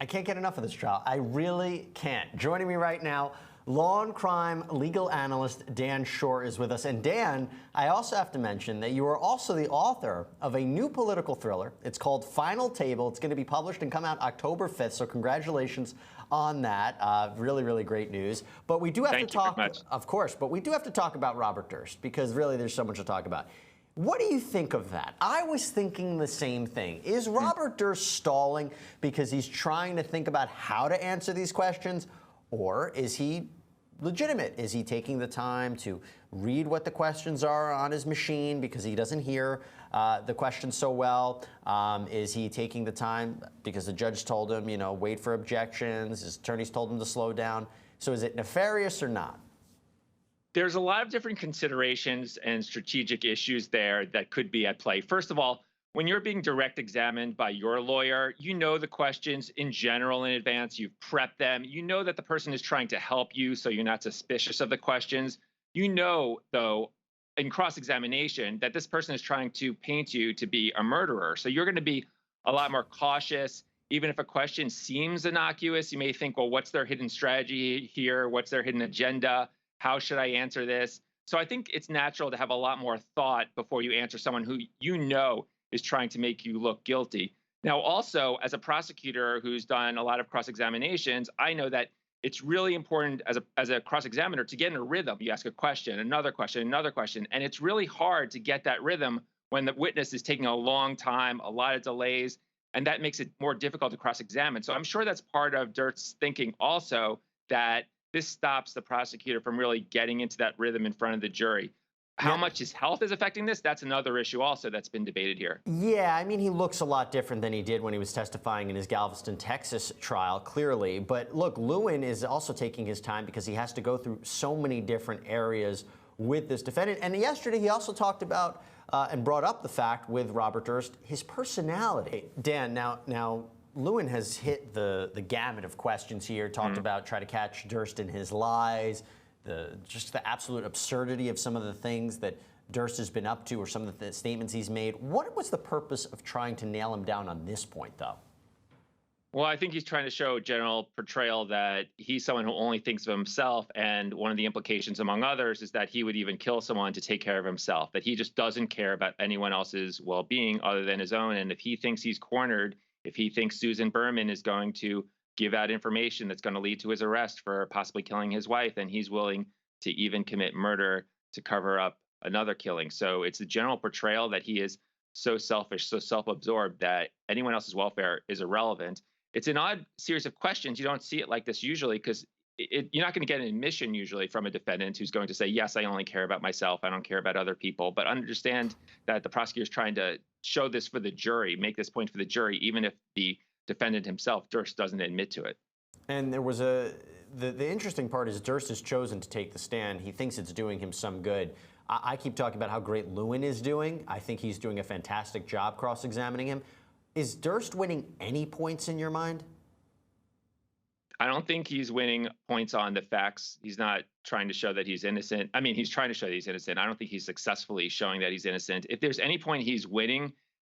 I can't get enough of this trial. I really can't. Joining me right now, law and crime legal analyst Dan Schorr is with us. And Dan, I also have to mention that you are also the author of a new political thriller. It's called Final Table. It's going to be published and come out October 5th. So congratulations on that. Really, really great news. But we do have to talk, of course, but we do have to talk about Robert Durst because really there's so much to talk about. What do you think of that? I was thinking the same thing. Is Robert Durst stalling because he's trying to think about how to answer these questions, or is he legitimate? Is he taking the time to read what the questions are on his machine because he doesn't hear the questions so well? Is he taking the time because the judge told him, you know, wait for objections, his attorneys told him to slow down? So is it nefarious or not? There's a lot of different considerations and strategic issues there that could be at play. First of all, when you're being direct examined by your lawyer, you know the questions in general in advance, you've prepped them, you know that the person is trying to help you, so you're not suspicious of the questions. You know, though, in cross-examination, that this person is trying to paint you to be a murderer. So you're going to be a lot more cautious. Even if a question seems innocuous, you may think, well, what's their hidden strategy here? What's their hidden agenda? How should I answer this? So I think it's natural to have a lot more thought before you answer someone who you know is trying to make you look guilty. Now, also, as a prosecutor who's done a lot of cross-examinations, I know that it's really important as a cross-examiner to get in a rhythm. You ask a question, another question, another question, and it's really hard to get that rhythm when the witness is taking a long time, a lot of delays, and that makes it more difficult to cross-examine. So I'm sure that's part of Durst's thinking also, that this stops the prosecutor from really getting into that rhythm in front of the jury. How much his health is affecting this, that's another issue also that's been debated here. Yeah, I mean, he looks a lot different than he did when he was testifying in his Galveston, Texas trial, clearly. But look, Lewin is also taking his time because he has to go through so many different areas with this defendant. And yesterday he also talked about and brought up the fact with Robert Durst, his personality. Dan, now Lewin has hit the gamut of questions here, talked about try to catch Durst in his lies, just the absolute absurdity of some of the things that Durst has been up to or some of the statements he's made. What was the purpose of trying to nail him down on this point, though? Well, I think he's trying to show a general portrayal that he's someone who only thinks of himself. And one of the implications, among others, is that he would even kill someone to take care of himself, that he just doesn't care about anyone else's well-being other than his own. And if he thinks he's cornered, if he thinks Susan Berman is going to give out information that's going to lead to his arrest for possibly killing his wife, then he's willing to even commit murder to cover up another killing. So it's a general portrayal that he is so selfish, so self-absorbed that anyone else's welfare is irrelevant. It's an odd series of questions. You don't see it like this usually because you're not going to get an admission usually from a defendant who's going to say, yes, I only care about myself. I don't care about other people. But understand that the prosecutor is trying to show this for the jury, make this point for the jury, even if the defendant himself, Durst, doesn't admit to it. And there was the interesting part is Durst has chosen to take the stand. He thinks it's doing him some good. I keep talking about how great Lewin is doing. I think he's doing a fantastic job cross-examining him. Is Durst winning any points in your mind? I don't think he's winning points on the facts. He's not trying to show that he's innocent. I mean, he's trying to show that he's innocent. I don't think he's successfully showing that he's innocent. If there's any point he's winning,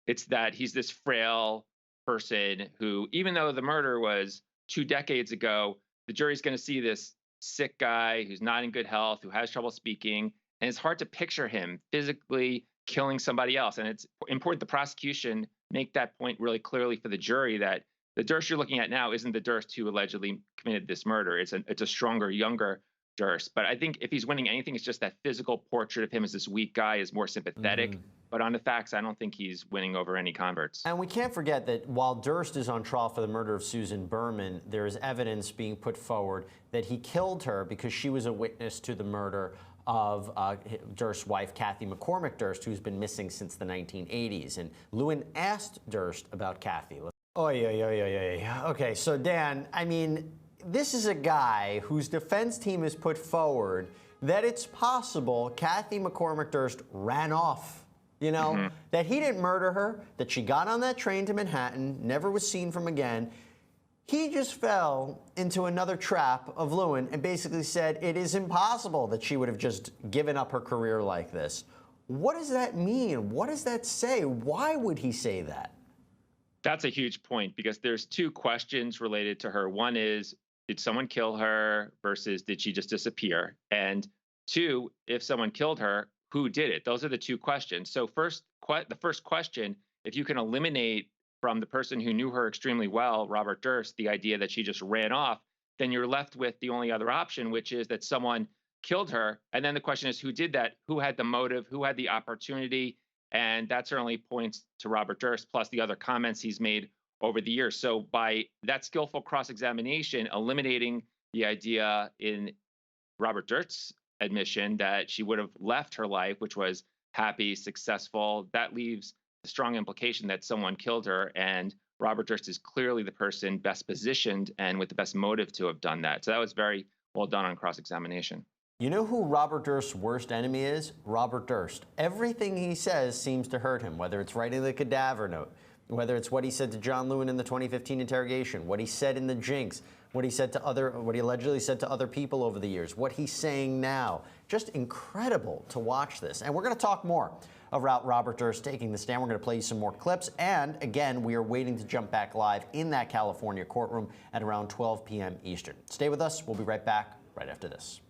it's that he's this frail person who, even though the murder was 2 decades ago, the jury's going to see this sick guy who's not in good health, who has trouble speaking, and it's hard to picture him physically killing somebody else. And it's important the prosecution make that point really clearly for the jury, that the Durst you're looking at now isn't the Durst who allegedly committed this murder. It's a stronger, younger Durst. But I think if he's winning anything, it's just that physical portrait of him as this weak guy is more sympathetic. But on the facts, I don't think he's winning over any converts. And we can't forget that while Durst is on trial for the murder of Susan Berman, there is evidence being put forward that he killed her because she was a witness to the murder of Durst's wife, Kathy McCormick Durst, who's been missing since the 1980s. And Lewin asked Durst about Kathy. Okay, so Dan, I mean, this is a guy whose defense team has put forward that it's possible Kathy McCormick Durst ran off, you know, that he didn't murder her, that she got on that train to Manhattan, never was seen from again. He just fell into another trap of Lewin and basically said it is impossible that she would have just given up her career like this. What does that mean? What does that say? Why would he say that? That's a huge point because there's two questions related to her. One is, did someone kill her versus did she just disappear? And two, if someone killed her, who did it? Those are the two questions. So the first question, if you can eliminate from the person who knew her extremely well, Robert Durst, the idea that she just ran off, then you're left with the only other option, which is that someone killed her. And then the question is, who did that? Who had the motive? Who had the opportunity? And that certainly points to Robert Durst, plus the other comments he's made over the years. So by that skillful cross-examination, eliminating the idea in Robert Durst's admission that she would have left her life, which was happy, successful, that leaves a strong implication that someone killed her. And Robert Durst is clearly the person best positioned and with the best motive to have done that. So that was very well done on cross-examination. You know who Robert Durst's worst enemy is? Robert Durst. Everything he says seems to hurt him, whether it's writing the cadaver note, whether it's what he said to John Lewin in the 2015 interrogation, what he said in the Jinx, what he allegedly said to other people over the years, what he's saying now. Just incredible to watch this. And we're going to talk more about Robert Durst taking the stand. We're going to play you some more clips. And again, we are waiting to jump back live in that California courtroom at around 12 p.m. Eastern. Stay with us. We'll be right back right after this.